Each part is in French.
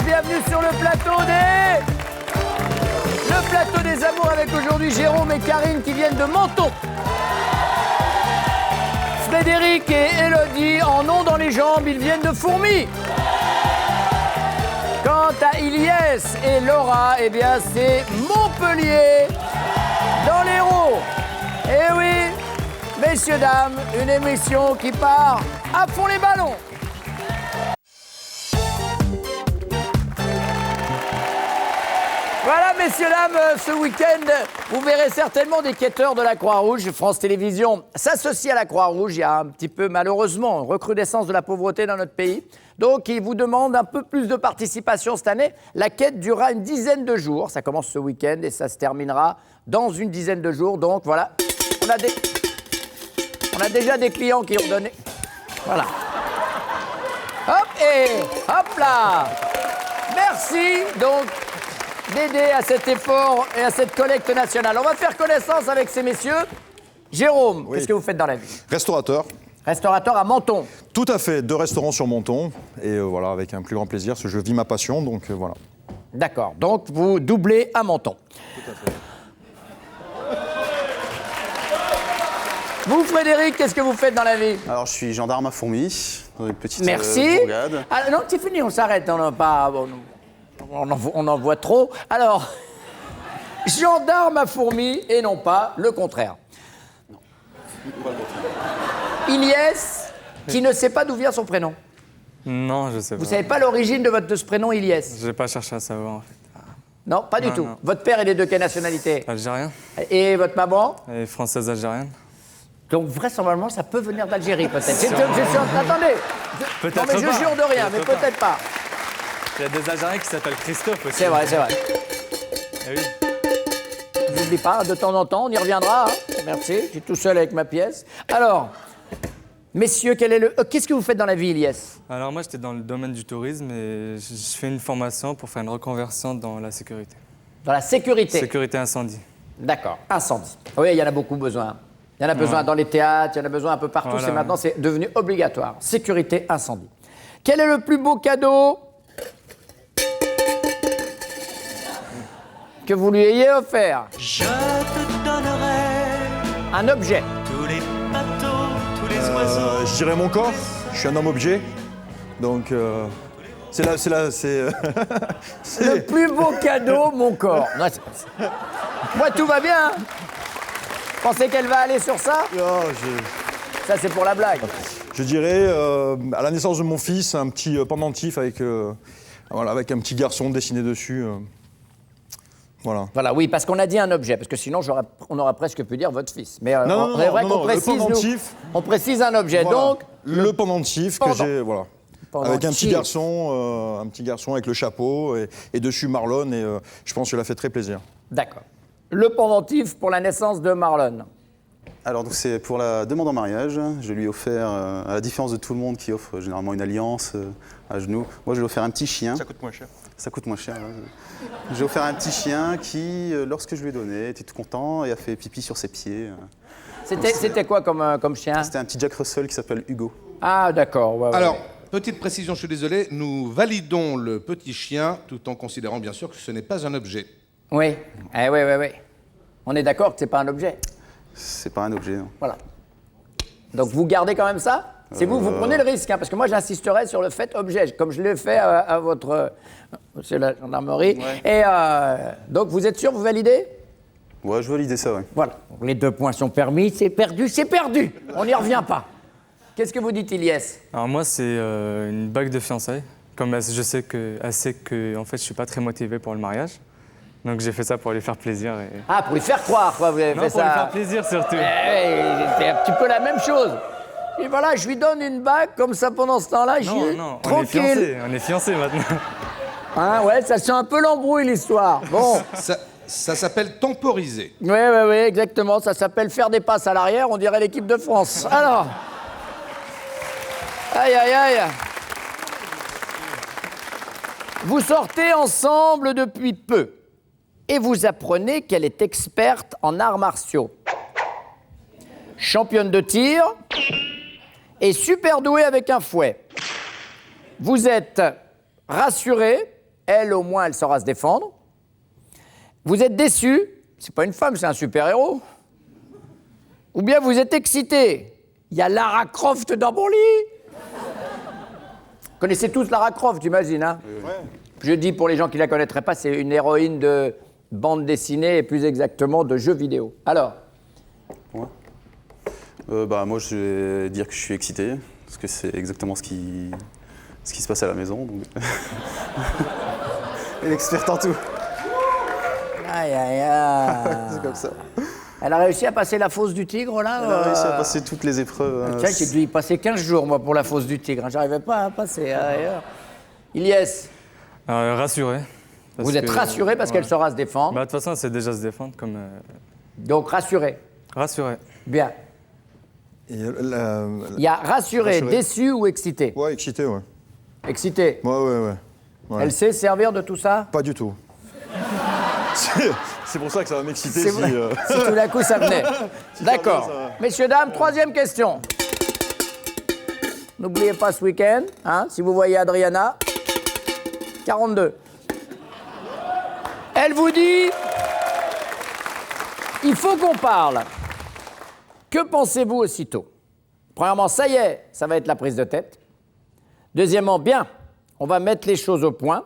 Bienvenue sur le plateau des amours avec aujourd'hui Jérôme et Karine qui viennent de Menton. Frédéric et Élodie en ont dans les jambes, ils viennent de Fourmies. Quant à Ilyes et Laura, eh bien c'est Montpellier dans l'Hérault. Eh oui, messieurs, dames, une émission qui part à fond les ballons. Voilà, messieurs, dames, ce week-end, vous verrez certainement des quêteurs de la Croix-Rouge. France Télévisions s'associe à la Croix-Rouge. Il y a un petit peu, malheureusement, recrudescence de la pauvreté dans notre pays. Donc, ils vous demandent un peu plus de participation cette année. La quête durera une dizaine de jours. Ça commence ce week-end et ça se terminera dans une dizaine de jours. Donc, voilà, on a déjà des clients qui ont donné. Voilà. Hop, et hop là. Merci, donc, d'aider à cet effort et à cette collecte nationale. On va faire connaissance avec ces messieurs. Jérôme, oui. Qu'est-ce que vous faites dans la vie? Restaurateur. Restaurateur à Menton. Tout à fait, 2 restaurants sur Menton. Et voilà, avec un plus grand plaisir, parce que je vis ma passion, donc voilà. D'accord, donc vous doublez à Menton. Tout à fait. Vous, Frédéric, qu'est-ce que vous faites dans la vie? Alors, je suis gendarme à Fourmies, dans une petite bourgade. Ah, non, c'est fini, on s'arrête. On n'a pas... On en voit trop. Alors, gendarme à Fourmies et non pas le contraire. Non, pas le contraire. Ilyes, qui ne sait pas d'où vient son prénom. Non, je sais pas. Vous savez pas l'origine de ce prénom Ilyes? J'ai pas cherché à savoir, en fait. Non, pas du tout. Non. Votre père, il est de quelle nationalité? Algérien. Et votre maman? Et française algérienne. Donc, vraisemblablement, ça peut venir d'Algérie, peut-être. Attendez. Peut-être non, mais je pas. jure de rien, mais peut-être pas. Il y a des Algériens qui s'appellent Christophe aussi. C'est vrai. Eh oui. N'oublie pas, de temps en temps, on y reviendra. Hein. Merci, je suis tout seul avec ma pièce. Alors, messieurs, qu'est-ce que vous faites dans la vie, Ilyes? Alors moi, j'étais dans le domaine du tourisme et je fais une formation pour faire une reconversion dans la sécurité. Dans la sécurité? Sécurité incendie. D'accord, incendie. Oui, il y en a beaucoup besoin. Il y en a besoin dans les théâtres, il y en a besoin un peu partout. Voilà. Maintenant, c'est devenu obligatoire. Sécurité incendie. Quel est le plus beau cadeau que vous lui ayez offert? Je te donnerai un objet. tous les bateaux, tous les oiseaux. Je dirais mon corps. Je suis un homme objet. Donc, c'est Le plus beau cadeau, mon corps. Non, moi, tout va bien. Pensez qu'elle va aller sur ça? Ça, c'est pour la blague. Je dirais, à la naissance de mon fils, un petit pendentif avec un petit garçon dessiné dessus. Voilà, oui, parce qu'on a dit un objet, parce que sinon, on aurait presque pu dire votre fils. Mais non, on précise un objet. Voilà, donc le pendentif que j'ai, voilà. Pendentif. Avec un petit garçon avec le chapeau et dessus Marlon, et je pense que ça fait très plaisir. D'accord. Le pendentif pour la naissance de Marlon. Alors, donc, c'est pour la demande en mariage. Je lui ai offert, à la différence de tout le monde qui offre généralement une alliance à genoux, moi, je lui ai offert un petit chien. Ça coûte moins cher. Ça coûte moins cher. Hein. J'ai offert un petit chien qui, lorsque je lui ai donné, était tout content et a fait pipi sur ses pieds. C'était quoi comme chien? C'était un petit Jack Russell qui s'appelle Hugo. Ah, d'accord. Ouais, Alors, petite précision, je suis désolé, nous validons le petit chien tout en considérant bien sûr que ce n'est pas un objet. Oui. Oui. On est d'accord que c'est pas un objet. C'est pas un objet, non. Voilà. Donc vous gardez quand même ça? C'est vous prenez le risque, hein, parce que moi j'insisterai sur le fait objet, comme je l'ai fait à votre... c'est la gendarmerie. Ouais. Et donc vous êtes sûr, vous validez? Ouais, je validais ça, ouais. Voilà. Donc, les 2 points sont permis, c'est perdu, c'est perdu. On n'y revient pas. Qu'est-ce que vous dites, Ilyes? Alors moi, c'est une bague de fiançailles. Comme je sais qu'elle sait que en fait, je suis pas très motivé pour le mariage. Donc j'ai fait ça pour lui faire plaisir. Ah, pour lui faire croire, quoi, vous avez fait ça. Pour lui faire plaisir surtout. C'est un petit peu la même chose. Et voilà, je lui donne une bague, comme ça pendant ce temps-là, Non, tranquille. on est fiancés maintenant. Hein, ouais, ça sent un peu l'embrouille, l'histoire. Bon. Ça s'appelle temporiser. Oui, exactement. Ça s'appelle faire des passes à l'arrière, on dirait l'équipe de France. Alors. Aïe, aïe, aïe. Vous sortez ensemble depuis peu et vous apprenez qu'elle est experte en arts martiaux. Championne de tir et super douée avec un fouet. Vous êtes rassuré, elle au moins elle saura se défendre. Vous êtes déçu, c'est pas une femme, c'est un super-héros. Ou bien vous êtes excité, il y a Lara Croft dans mon lit. Vous connaissez tous Lara Croft, j'imagine, hein? Ouais. Je dis pour les gens qui la connaîtraient pas, c'est une héroïne de bande dessinée et plus exactement de jeux vidéo. Alors? Ouais. Moi, je vais dire que je suis excité, parce que c'est exactement ce qui se passe à la maison. Donc... Elle est experte en tout. Aïe, aïe, aïe. C'est comme ça. Elle a réussi à passer la fosse du tigre, là? Elle a réussi à passer toutes les épreuves. Tiens, j'ai dû y passer 15 jours, moi, pour la fosse du tigre. J'arrivais pas à passer ailleurs. Ilyes, Rassuré. vous êtes rassuré parce qu'elle saura se défendre. Bah, de toute façon, elle sait déjà se défendre comme... Donc, rassuré. Rassuré. Bien. Et Il y a rassuré, déçu ou excité? Ouais, excité, ouais. Excité. Ouais. Elle sait servir de tout ça? Pas du tout. C'est pour ça que ça va m'exciter C'est si... vrai. Si tout d'un coup ça venait. D'accord. ça va. Messieurs, dames, troisième question. N'oubliez pas ce week-end, hein, si vous voyez Adriana, 42. Elle vous dit, il faut qu'on parle. Que pensez-vous aussitôt? Premièrement, ça y est, ça va être la prise de tête. Deuxièmement, bien, on va mettre les choses au point.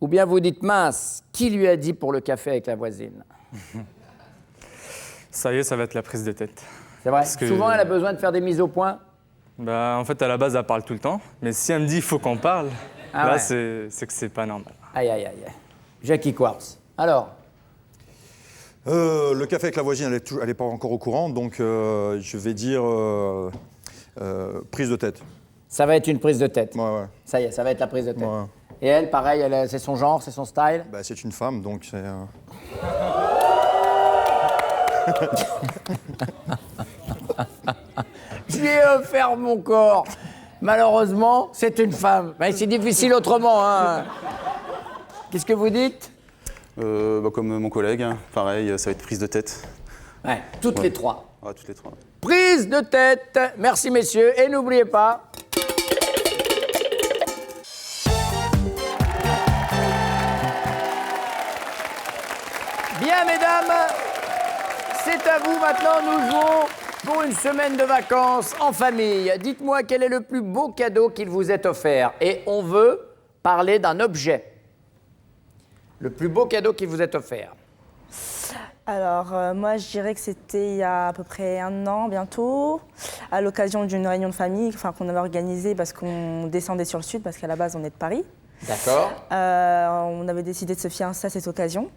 Ou bien vous dites, mince, qui lui a dit pour le café avec la voisine? Ça y est, ça va être la prise de tête. C'est vrai. Parce que- Souvent, elle a besoin de faire des mises au point. Bah, en fait, à la base, elle parle tout le temps. Mais si elle me dit il faut qu'on parle, Ah là, ouais. c'est que c'est pas normal. Aïe, aïe, aïe. Jackie Quartz. Alors, Le café avec la voisine, elle est pas encore au courant, donc je vais dire prise de tête. ça va être une prise de tête. Ouais. Ça y est, ça va être la prise de tête. Ouais. Et elle, pareil, c'est son genre, c'est son style. Bah, c'est une femme, donc c'est... Je lui ai offert mon corps. Malheureusement, c'est une femme. Mais c'est difficile autrement, hein. Qu'est-ce que vous dites? Comme mon collègue, hein, pareil, ça va être prise de tête. Ouais, toutes les trois. Ouais, toutes les trois. Prise de tête. Merci, messieurs. Et n'oubliez pas... Bien, mesdames, c'est à vous maintenant. Nous jouons pour une semaine de vacances en famille. Dites-moi quel est le plus beau cadeau qu'il vous est offert. Et on veut parler d'un objet. Le plus beau cadeau qui vous est offert. Alors, moi, je dirais que c'était il y a à peu près 1 an bientôt, à l'occasion d'une réunion de famille qu'on avait organisée parce qu'on descendait sur le sud, parce qu'à la base, on est de Paris. D'accord. On avait décidé de se fiancer à cette occasion.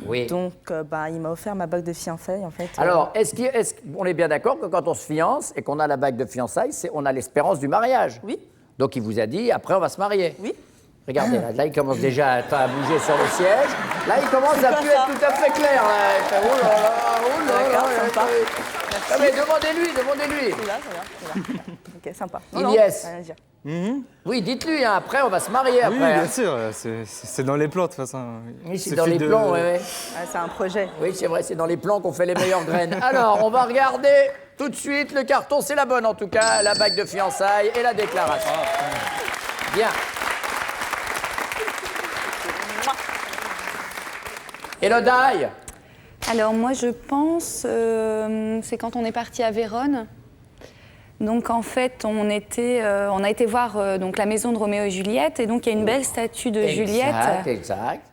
Oui. Donc, il m'a offert ma bague de fiançailles, en fait. Alors, on est bien d'accord que quand on se fiance et qu'on a la bague de fiançailles, on a l'espérance du mariage? Oui. Donc, il vous a dit, après, on va se marier? Oui. Regardez, là, il commence déjà à bouger sur le siège. Là, il commence à plus être tout à fait clair. Là. Il fait, oh là là, oh là là. D'accord, sympa. Ah, mais demandez-lui. C'est là. Ok, sympa. Ilyes. Rien à dire. Oui, dites-lui, hein, après, on va se marier Oui, après. bien hein. sûr, c'est dans les plans de toute façon. Oui, c'est Il dans les suffit plans, oui. C'est un projet. Oui, c'est vrai, c'est dans les plans qu'on fait les meilleures graines. Alors, on va regarder tout de suite le carton. C'est la bonne, en tout cas, la bague de fiançailles et la déclaration. Bien. Élodie, Alors moi je pense, c'est quand on est parti à Vérone. Donc en fait on a été voir donc la maison de Roméo et Juliette et donc il y a une belle statue de Juliette. Exact.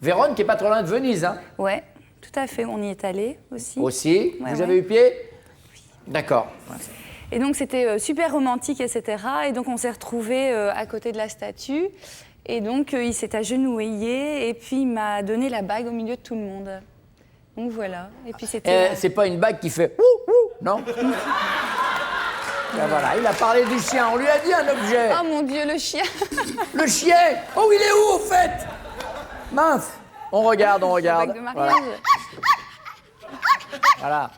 Vérone qui est pas trop loin de Venise, hein. Ouais, tout à fait, on y est allé aussi. Aussi. Ouais, Vous ouais. avez eu pied? D'accord. Et donc c'était super romantique, etc. Et donc on s'est retrouvés à côté de la statue. Et donc il s'est agenouillé et puis il m'a donné la bague au milieu de tout le monde. Donc voilà. Et puis c'était. C'est pas une bague qui fait ouh ouh, non? Ben voilà, il a parlé du chien. On lui a dit un objet. Oh mon Dieu, le chien. Le chien. Oh, il est où, au fait? Mince. On regarde. Bague de mariage. Voilà.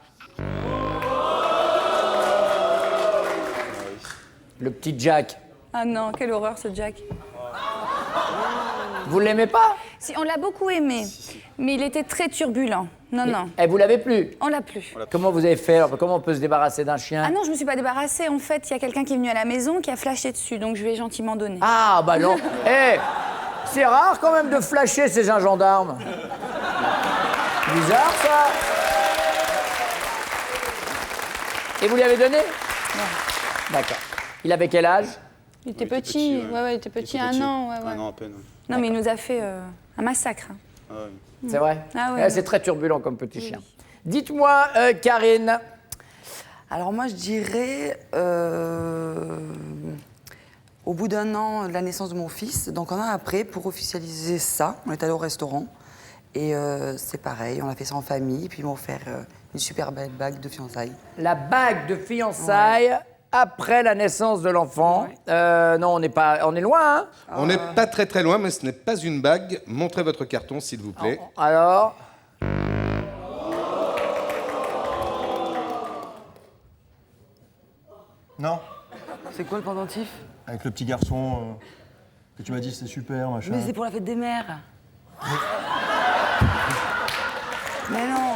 Le petit Jack. Ah non, quelle horreur ce Jack. Vous l'aimez pas? Si, on l'a beaucoup aimé, mais il était très turbulent. Non. Eh, vous l'avez plus? On l'a plus. Comment vous avez fait? Comment on peut se débarrasser d'un chien? Ah non, je me suis pas débarrassée. En fait, il y a quelqu'un qui est venu à la maison qui a flashé dessus, donc je lui ai gentiment donné. Ah, bah non. Eh, c'est rare quand même de flasher chez un gendarme. Bizarre, ça. Et vous lui avez donné? Non. D'accord. Il avait quel âge? Il était petit. Ouais, il était petit, un an. Ouais. Un an à peine. Ouais. Non, mais il nous a fait un massacre. Ah ouais. C'est vrai? Ah ouais, Eh, c'est très turbulent comme petit chien. Dites-moi, Karine. Alors moi, je dirais au bout d'un an de la naissance de mon fils, donc un an après, pour officialiser ça, on est allé au restaurant et c'est pareil, on a fait ça en famille, puis ils m'ont offert une super belle bague de fiançailles. La bague de fiançailles après la naissance de l'enfant. Non, on est loin, hein? On n'est pas très loin, mais ce n'est pas une bague. Montrez votre carton, s'il vous plaît. Alors? Non. C'est quoi le pendentif? Avec le petit garçon que tu m'as dit c'était super, machin. Mais c'est pour la fête des mères. Mais non.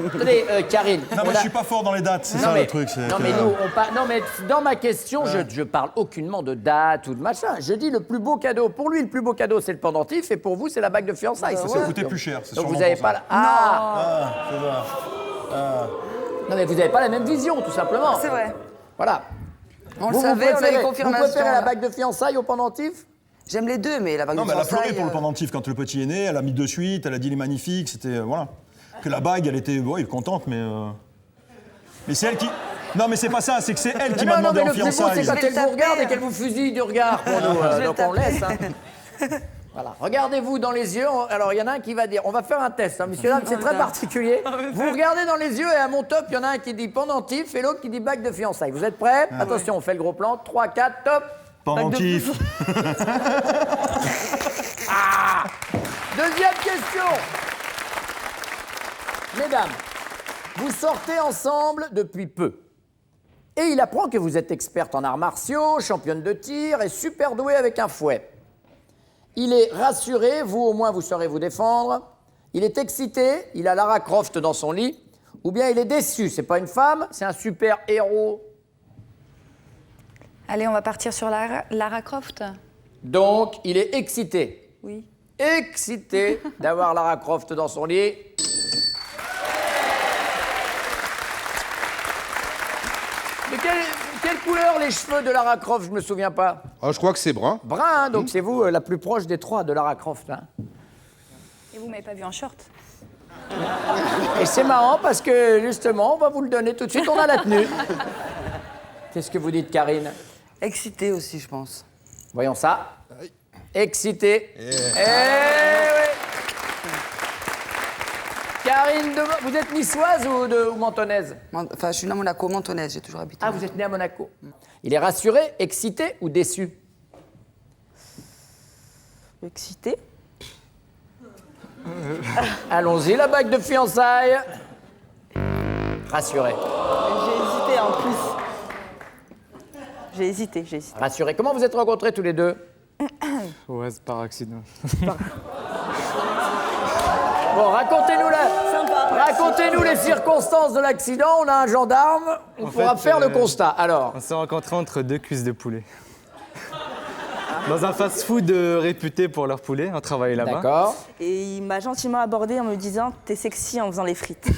Attendez, Karine. Non, mais je suis pas fort dans les dates, c'est ça le truc. Non, mais nous, non, mais dans ma question, je parle aucunement de date ou de machin. Je dis le plus beau cadeau. Pour lui, le plus beau cadeau, c'est le pendentif, et pour vous, c'est la bague de fiançailles. Ça coûtait plus cher, c'est Donc sûrement vous n'avez pour pas ça. la... Ah. C'est ça. Non, mais vous n'avez pas la même vision, tout simplement. C'est vrai. Voilà. On le savait, on a eu confirmation. Vous préférez la bague de fiançailles au pendentif? J'aime les deux, mais la bague Non, de mais elle a fiançailles... pleuré pour le pendentif quand le petit est né, elle a mis de suite, elle a dit il est magnifique, c'était... voilà. Que la bague, elle était... Oui, contente, mais... Mais c'est elle qui... Non, mais c'est pas ça, c'est que c'est elle qui m'a demandé en le plus beau, fiançailles. c'est quand elle vous regarde et qu'elle vous fusille du regard pour nous. Donc on laisse. Hein. Voilà. Regardez-vous dans les yeux. Alors, il y en a un qui va dire... On va faire un test, hein, messieurs, dames, c'est très particulier. Vous regardez dans les yeux et à mon top, il y en a un qui dit pendentif et l'autre qui dit bague de fiançailles. Vous êtes prêts? Attention, on fait le gros plan. 3, 4, top. Pendentif. Deuxième question. Mesdames, vous sortez ensemble depuis peu. Et il apprend que vous êtes experte en arts martiaux, championne de tir et super douée avec un fouet. Il est rassuré, vous au moins vous saurez vous défendre. Il est excité, il a Lara Croft dans son lit. Ou bien il est déçu, c'est pas une femme, c'est un super héros. Allez, on va partir sur Lara Croft. Donc il est excité. Oui. Excité d'avoir Lara Croft dans son lit. Mais quelle couleur les cheveux de Lara Croft? Je me souviens pas. Oh, je crois que c'est brun. Brun, hein, donc c'est vous la plus proche des trois de Lara Croft. Hein. Et vous m'avez pas vu en short? Et c'est marrant parce que justement, on va vous le donner tout de suite, on a la tenue. Qu'est-ce que vous dites, Karine? Excitée aussi, je pense. Voyons ça. Excité. Eh oui. Karine, vous êtes niçoise ou mentonnaise? Enfin, je suis née à Monaco, mentonnaise, j'ai toujours habité. Ah, vous êtes née à Monaco. Il est rassuré, excité ou déçu? Excitée. Allons-y, la bague de fiançailles. Rassuré. J'ai hésité en plus. J'ai hésité. Rassuré. Comment vous êtes rencontrés tous les deux? Ouais, c'est par accident. Bon, racontez-nous les circonstances de l'accident. On a un gendarme, on pourra faire le constat. Alors, On s'est rencontrés entre deux cuisses de poulet. Dans un fast-food réputé pour leur poulet, on travaillait là-bas. d'accord. Et il m'a gentiment abordé en me disant « T'es sexy en faisant les frites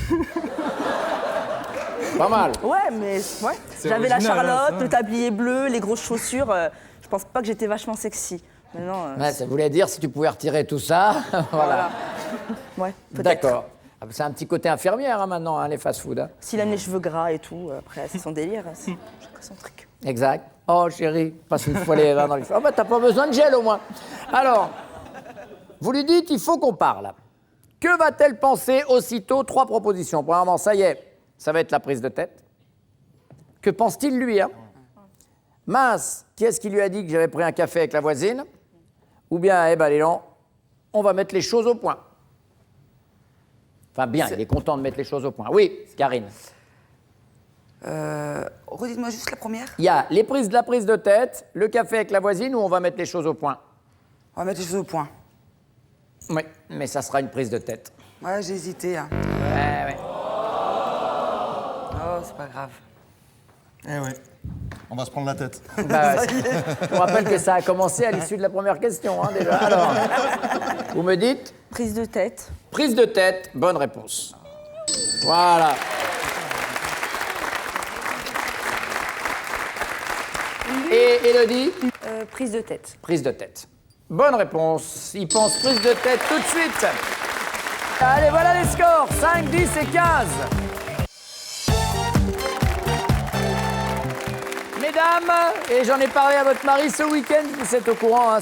Pas mal. ». Ouais, mais ouais. C'est J'avais la original, hein, Charlotte, ça. le tablier bleu, les grosses chaussures. Je pense pas que j'étais vachement sexy. Maintenant, Ouais, ça voulait dire si tu pouvais retirer tout ça. Voilà. ouais, peut-être. D'accord. Ah, c'est un petit côté infirmière hein, maintenant, hein, les fast-food. Hein. S'il aime les cheveux gras et tout, après, c'est son délire. C'est chacun son truc. Exact. Oh chérie, passe une fois les mains dans les cheveux. Oh bah t'as pas besoin de gel au moins. Alors, vous lui dites, il faut qu'on parle. Que va-t-elle penser aussitôt? 3 propositions. Premièrement, ça y est, ça va être la prise de tête. Que pense-t-il, lui, hein? Mince, qui est-ce qui lui a dit que j'avais pris un café avec la voisine? Ou bien, eh ben, Léon, on va mettre les choses au point. Enfin, bien, il est content de mettre les choses au point. Oui, Karine. Redites-moi juste la première. Il y a la prise de tête, le café avec la voisine, ou on va mettre les choses au point. On va mettre les choses au point. Oui, mais ça sera une prise de tête. Ouais, j'ai hésité. Hein. Ouais. Oh, c'est pas grave. Eh oui. On va se prendre la tête. Bah, je vous rappelle que ça a commencé à l'issue de la première question, hein, déjà. Alors, vous me dites? Prise de tête. Prise de tête, bonne réponse. Voilà. Et Élodie? Prise de tête. Prise de tête. Bonne réponse. Il pense prise de tête tout de suite. Allez, voilà les scores. 5, 10 et 15. Mesdames, et j'en ai parlé à votre mari ce week-end, vous êtes au courant, hein,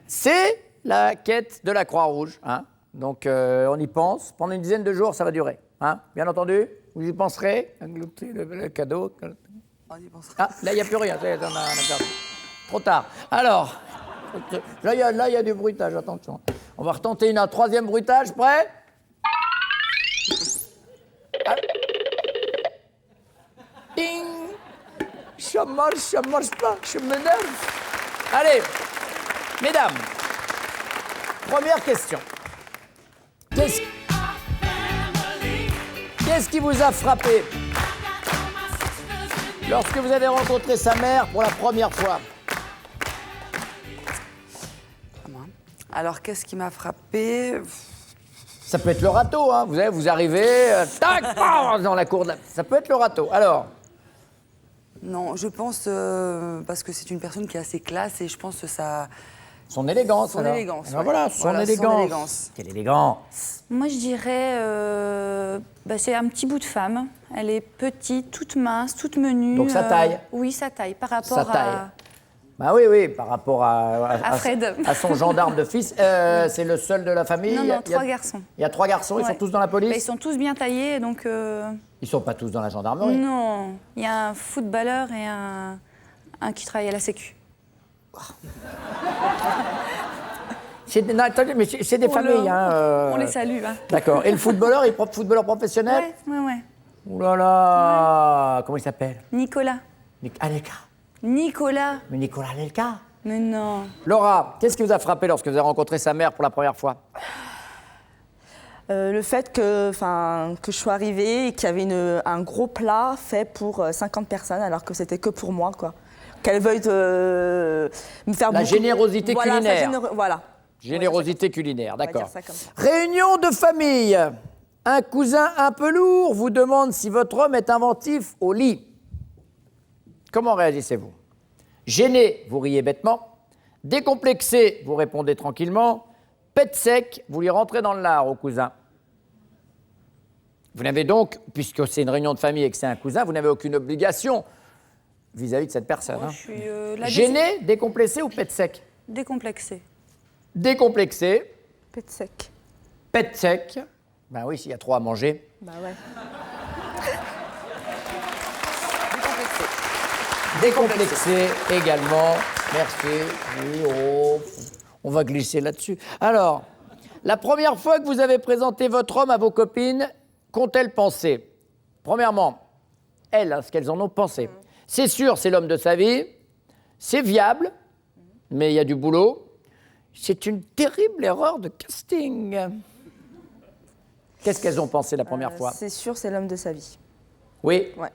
c'est la quête de la Croix-Rouge. Hein. Donc on y pense. Pendant une dizaine de jours, ça va durer. Hein. Bien entendu, vous y penserez. Le cadeau. On y pensera. Ah, là, il n'y a plus rien. On a perdu. Trop tard. Alors, là, il y a du bruitage. Attention. On va retenter un troisième bruitage. Prêt? Ah. Ding! Ça marche pas. Je m'énerve. Allez, mesdames, première question. Qu'est-ce qui vous a frappé lorsque vous avez rencontré sa mère pour la première fois? Alors, qu'est-ce qui m'a frappé? Ça peut être le râteau, hein. Vous arrivez, tac, dans la cour. Ça peut être le râteau. Alors? Non, je pense parce que c'est une personne qui est assez classe et je pense que ça. Son élégance. Son élégance. Ah, voilà, son élégance. Quelle élégance. Moi, je dirais, c'est un petit bout de femme. Elle est petite, toute mince, toute menue. Donc sa taille. Oui, sa taille, par rapport Sa taille. Bah oui, par rapport à Fred. À son gendarme de fils. C'est le seul de la famille? Non, 3 garçons. Il y a 3 garçons, ils sont tous dans la police? Ils sont tous bien taillés, donc... Ils sont pas tous dans la gendarmerie? Non, il y a un footballeur et un qui travaille à la Sécu. Attendez, mais c'est des familles, hein. On les salue, hein. D'accord. Et le footballeur, il est footballeur professionnel? Ouais. Ouh là là. Comment il s'appelle? Nicolas. Anelka. Nicolas. Mais Nicolas Anelka? Mais non. Laura, qu'est-ce qui vous a frappé lorsque vous avez rencontré sa mère pour la première fois? Le fait que je sois arrivée et qu'il y avait un gros plat fait pour 50 personnes alors que c'était que pour moi, quoi. Qu'elle veuille me faire La générosité culinaire. Voilà. Générosité culinaire, d'accord. dire ça comme ça. Réunion de famille. Un cousin un peu lourd vous demande si votre homme est inventif au lit. Comment réagissez-vous? Gêné, vous riez bêtement. Décomplexé, vous répondez tranquillement. Pète sec, vous lui rentrez dans le lard au cousin. Vous n'avez donc, puisque c'est une réunion de famille et que c'est un cousin, vous n'avez aucune obligation vis-à-vis de cette personne. Moi, hein. je suis Gêné, décomplexé ou pète sec? décomplexée. Décomplexé. Pète sec. Pète sec. Ben oui, s'il y a 3 à manger. Bah ouais. Décomplexé également. Merci. Oui, on va glisser là-dessus. Alors, la première fois que vous avez présenté votre homme à vos copines, qu'ont-elles pensé? Premièrement, elles, ce qu'elles en ont pensé. C'est sûr, c'est l'homme de sa vie. C'est viable, mais il y a du boulot. C'est une terrible erreur de casting. Qu'est-ce qu'elles ont pensé la première fois? C'est sûr, c'est l'homme de sa vie. Oui. Ouais.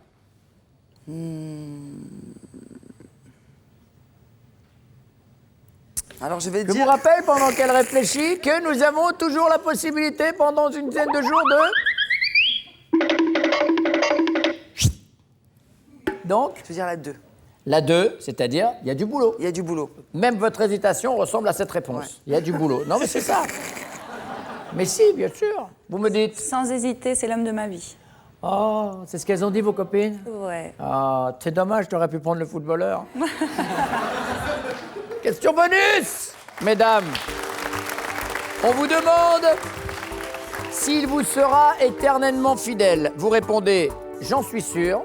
Alors je vais Je dire. vous rappelle, pendant qu'elle réfléchit, que nous avons toujours la possibilité, pendant une dizaine de jours, Donc, Je veux dire la 2. la 2, c'est-à-dire, il y a du boulot. Il y a du boulot. Même votre hésitation ressemble à cette réponse. Ouais. Il y a du boulot. Non, mais c'est ça. Mais si, bien sûr. Vous me dites. Sans hésiter, c'est l'homme de ma vie. Oh, c'est ce qu'elles ont dit, vos copines? Ouais. Ah, c'est dommage, t'aurais pu prendre le footballeur. Question bonus, mesdames. On vous demande S'il vous sera éternellement fidèle, vous répondez « J'en suis sûr »,«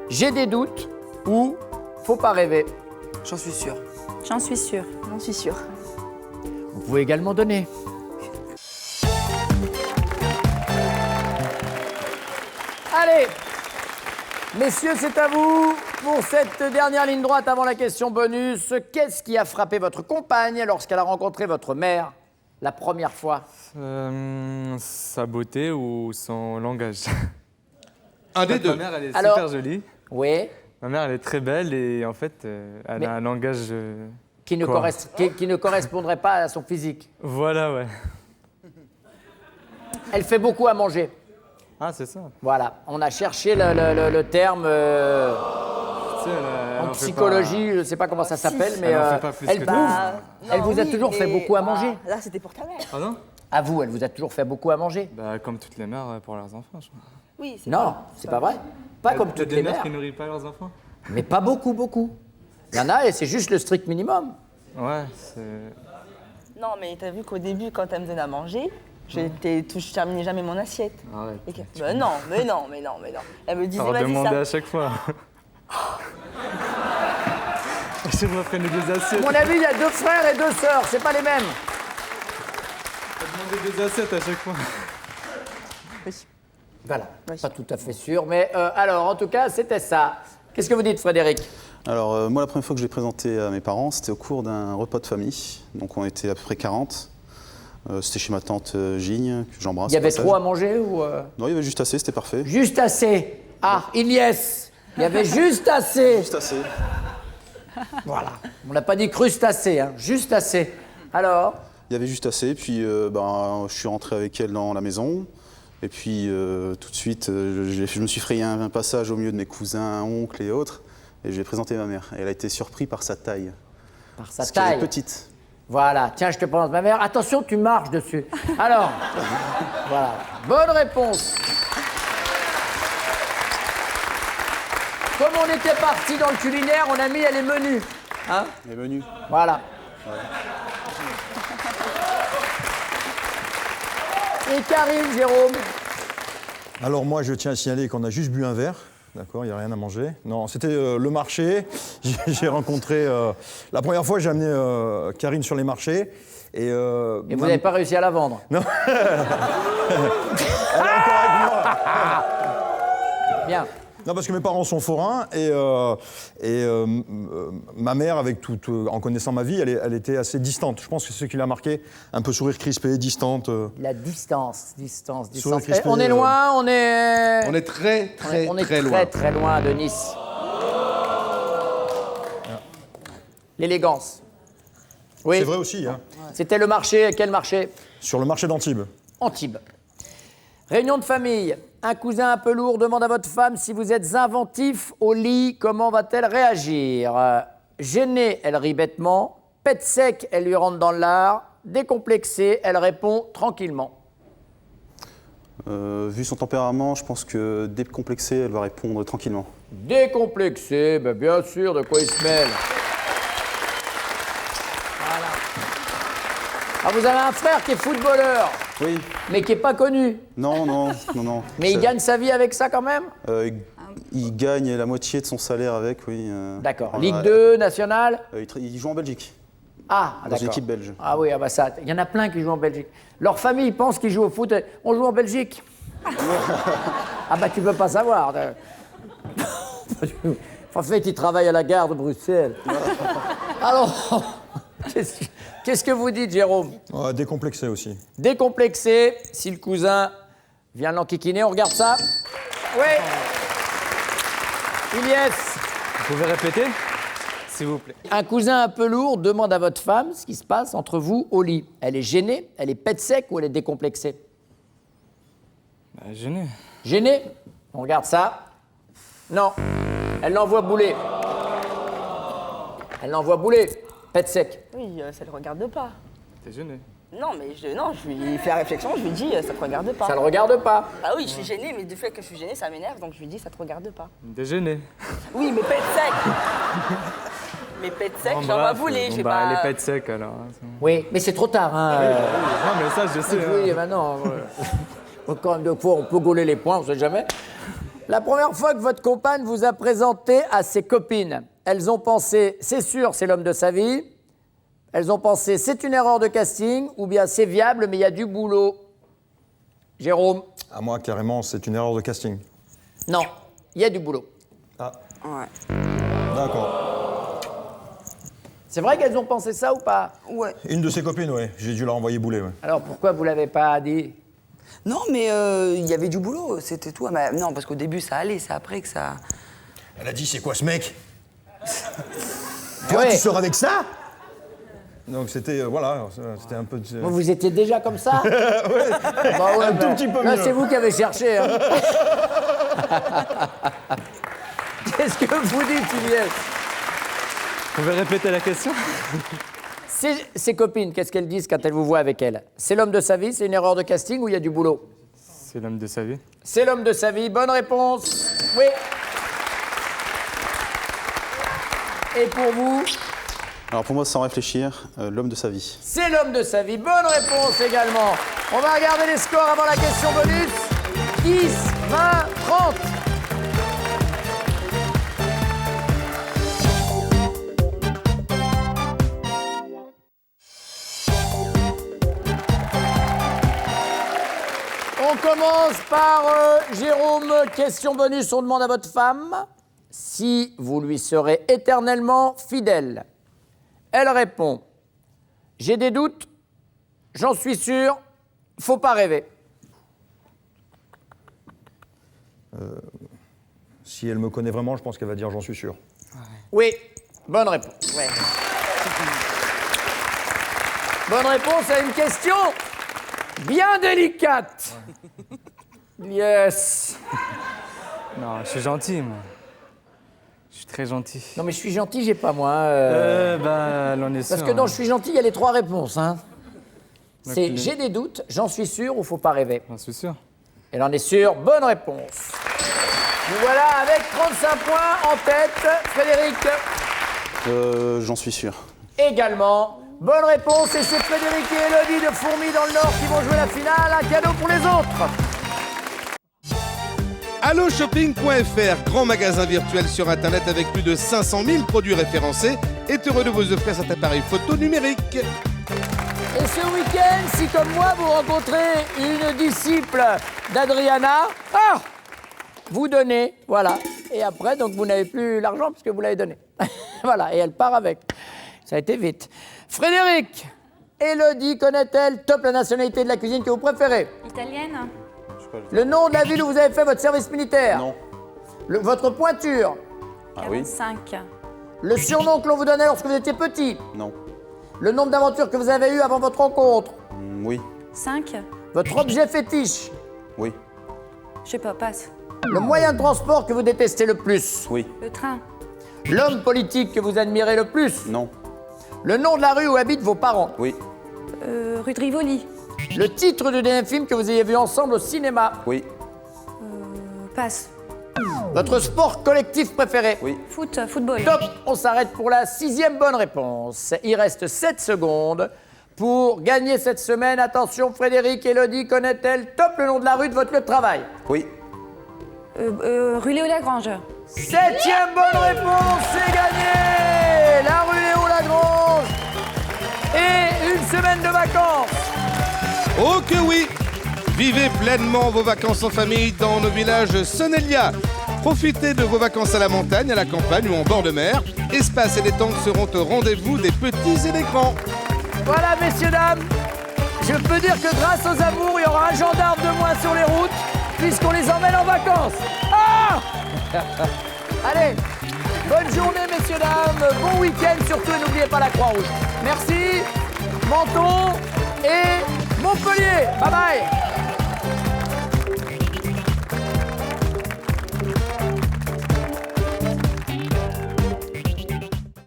J'ai des doutes » ou « Faut pas rêver ». J'en suis sûre. J'en suis sûre. J'en suis sûre. Vous pouvez également donner. Allez, messieurs, c'est à vous pour cette dernière ligne droite avant la question bonus. Qu'est-ce qui a frappé votre compagne lorsqu'elle a rencontré votre mère la première fois? Sa beauté ou son langage. Un des Ma deux. mère, elle est Alors- super jolie. Oui, Ma mère, elle est très belle et en fait, elle Mais- a un langage. qui ne, Quoi qui ne correspondrait pas à son physique. Voilà, ouais. Elle fait beaucoup à manger. Ah, c'est ça. Voilà, on a cherché le terme Tu sais, elle en en fait psychologie, je ne sais pas comment ça s'appelle, mais Elle en fait pas plus elle que prouve. toi. Elle vous a toujours fait beaucoup à manger. Là, c'était pour ta mère. Pas... Pardon À vous, elle vous a toujours fait beaucoup à manger. Bah, comme toutes les mères pour leurs enfants, je crois. Oui, c'est Non, c'est pas vrai. Pas comme Il y a toutes des les mères mères, qui nourrissent pas leurs enfants. mais pas beaucoup, beaucoup. Il y en a et c'est juste le strict minimum. Ouais, c'est. Non, mais t'as vu qu'au début, quand elle me donnait à manger, je terminais jamais mon assiette. Arrête. Et que- mais non. Elle me disait, Ça va vas-y, demander ça. à chaque fois. Je me prenne les deux assiettes. À mon avis, il y a 2 frères et 2 sœurs, c'est pas les mêmes. Demander deux assiettes à chaque fois. Voilà, pas tout à fait sûr, mais alors, en tout cas, c'était ça. Qu'est-ce que vous dites, Frédéric? Alors, moi, la première fois que je l'ai présenté à mes parents, c'était au cours d'un repas de famille. Donc, on était à peu près 40. C'était chez ma tante Gigne, que j'embrasse. Il y avait au passage. trop à manger ou Non, il y avait juste assez, c'était parfait. juste assez? Ah, Ilyes, il y avait juste assez. Juste assez. Voilà, on n'a pas dit crustacé, hein, juste assez. Alors, Il y avait juste assez, puis je suis rentré avec elle dans la maison. Et puis, tout de suite, je me suis frayé un passage au milieu de mes cousins, oncles et autres. Et j'ai présenté ma mère. Et elle a été surprise par sa taille. par sa Parce qu'elle est taille. petite. Voilà, tiens, je te présente ma mère. Attention, tu marches dessus. Alors, voilà, bonne réponse. Comme on était parti dans le culinaire, on a mis les menus. Hein? Elle est venue. Voilà. Et Karine, Jérôme? Alors moi, je tiens à signaler qu'on a juste bu un verre. D'accord, il n'y a rien à manger. Non, c'était le marché. J'ai rencontré... la première fois, j'ai amené Karine sur les marchés. Et Et vous n'avez pas réussi à la vendre? Elle est encore avec moi. Bien. Non, parce que mes parents sont forains et ma mère, en connaissant ma vie, elle était assez distante. Je pense que c'est ce qui l'a marqué, un peu sourire crispé, distante. La distance. Sourire Eh, crispé, on est loin, on est... On est très, très, on est très loin. très loin de Nice. L'élégance. Oui, C'est vrai aussi, hein. c'était le marché. Quel marché? Sur le marché d'Antibes. Antibes. Réunion de famille. Un cousin un peu lourd demande à votre femme si vous êtes inventif au lit, comment va-t-elle réagir? Gênée, elle rit bêtement. Pète sec, elle lui rentre dans l'art. Décomplexée, elle répond tranquillement. Vu son tempérament, je pense que décomplexée, elle va répondre tranquillement. Décomplexée, ben bien sûr, de quoi il se mêle. Voilà. Ah, vous avez un frère qui est footballeur, Oui. mais qui n'est pas connu. Non. Mais il gagne sa vie avec ça quand même? Il gagne la moitié de son salaire avec, oui. D'accord. Voilà. Ligue 2, nationale? Il joue en Belgique. Ah, Dans d'accord. une équipe belge. Ah oui, ah bah ça, il y en a plein qui jouent en Belgique. Leur famille pense qu'ils jouent au foot. On joue en Belgique. Ah bah tu peux pas savoir. En fait, il travaille à la gare de Bruxelles. Alors, qu'est-ce que vous dites, Jérôme? Ouais, décomplexé aussi. Décomplexé, si le cousin vient l'enquiquiner, on regarde ça. Oui. Ilyes. Vous pouvez répéter, s'il vous plaît? Un cousin un peu lourd demande à votre femme ce qui se passe entre vous au lit. Elle est gênée, elle est pète sec ou elle est décomplexée? Bah, gêné. Gênée? On regarde ça. Non, elle l'envoie bouler. Elle l'envoie bouler. Pète sec. Oui, ça le regarde pas. T'es gêné. Non, mais je lui fais la réflexion, je lui dis, ça te regarde pas. Ça le regarde pas. Ah oui, je suis gênée, mais du fait que je suis gênée, ça m'énerve, donc je lui dis, ça te regarde pas. T'es gêné. Oui, mais pète sec. Mais pète sec, Bon, j'en bref, vais bouler, bon, j'ai bah, pas... les pets secs alors. Oui, mais c'est trop tard. Hein. Non, mais ça, je sais. Oui, hein. maintenant. Quand même, deux fois, on peut gauler les points, on sait jamais. La première fois que votre compagne vous a présenté à ses copines, elles ont pensé, c'est sûr, c'est l'homme de sa vie. Elles ont pensé, c'est une erreur de casting, ou bien c'est viable, mais il y a du boulot. Jérôme? À moi, carrément, c'est une erreur de casting. Non, il y a du boulot. Ah, Ouais. d'accord. C'est vrai qu'elles ont pensé ça ou pas? Ouais. Une de ses copines, oui. J'ai dû la renvoyer bouler, ouais. Alors pourquoi vous l'avez pas dit? Non, mais il y avait du boulot, c'était tout. Mais non, parce qu'au début, ça allait, c'est après que ça... Elle a dit, c'est quoi ce mec? Toi, Ouais. tu sors avec ça? Donc c'était, voilà, c'était un peu... Vous étiez déjà comme ça? Bah ouais, Un tout petit peu là, mieux. c'est vous qui avez cherché. Hein. Qu'est-ce que vous dites, Juliette? Vous pouvez répéter la question? Ses copines, qu'est-ce qu'elles disent quand elles vous voient avec elle? C'est l'homme de sa vie, c'est une erreur de casting ou il y a du boulot? C'est l'homme de sa vie. C'est l'homme de sa vie, bonne réponse. Oui. Et pour vous? Alors pour moi, sans réfléchir, l'homme de sa vie. C'est l'homme de sa vie, bonne réponse également. On va regarder les scores avant la question bonus. 10, 20, 30. On commence par Jérôme. Question bonus, on demande à votre femme si vous lui serez éternellement fidèle. Elle répond, j'ai des doutes, j'en suis sûr, faut pas rêver. Si elle me connaît vraiment, je pense qu'elle va dire j'en suis sûr. Oui, bonne réponse. Ouais. Bonne réponse à une question bien délicate. Yes. Non, je suis gentil, moi. Je suis très gentil. Non mais je suis gentil, j'ai pas moi. Bah, l'on est sûr. Parce que dans je suis gentil, il y a les trois réponses. Hein. C'est Ok. j'ai des doutes, j'en suis sûr ou faut pas rêver. J'en suis sûr. Elle en est sûre, bonne réponse. Nous voilà avec 35 points en tête. Frédéric J'en suis sûr. également. Bonne réponse et c'est Frédéric et Elodie de Fourmis dans le Nord qui vont jouer la finale. Un cadeau pour les autres. Alloshopping.fr, grand magasin virtuel sur Internet avec plus de 500 000 produits référencés, est heureux de vous offrir cet appareil photo numérique. Et ce week-end, si comme moi vous rencontrez une disciple d'Adriana, vous donnez, voilà. Et après, donc vous n'avez plus l'argent puisque vous l'avez donné. Voilà, et elle part avec. Ça a été vite. Frédéric, Elodie connaît-elle top la nationalité de la cuisine que vous préférez? Italienne? Le nom de la ville où vous avez fait votre service militaire? Non. Votre pointure? Ah oui? 45. Le surnom que l'on vous donnait lorsque vous étiez petit? Non. Le nombre d'aventures que vous avez eues avant votre rencontre? Oui. 5? Votre objet fétiche? Oui. Je sais pas, passe. Le moyen de transport que vous détestez le plus? Oui. Le train? L'homme politique que vous admirez le plus? Non. Le nom de la rue où habitent vos parents? Oui. Rue de Rivoli? Le titre du dernier film que vous ayez vu ensemble au cinéma? Oui. Passe. Votre sport collectif préféré? Oui. Football. Top, on s'arrête pour la 6e bonne réponse. Il reste 7 secondes pour gagner cette semaine. Attention, Frédéric, Elodie, connaît-elle top le nom de la rue de votre lieu de travail? Oui. Rue Léo Lagrange. 7e bonne réponse, c'est gagné! La rue Léo Lagrange et une semaine de vacances. Oh que oui! Vivez pleinement vos vacances en famille dans nos villages Sonelia. Profitez de vos vacances à la montagne, à la campagne ou en bord de mer. Espace et détente seront au rendez-vous des petits et des grands. Voilà, messieurs, dames, je peux dire que grâce aux amours, il y aura un gendarme de moins sur les routes, puisqu'on les emmène en vacances. Ah! Allez, bonne journée, messieurs, dames, bon week-end, surtout, et n'oubliez pas la Croix-Rouge. Merci, Menton et Montpellier. Bye bye.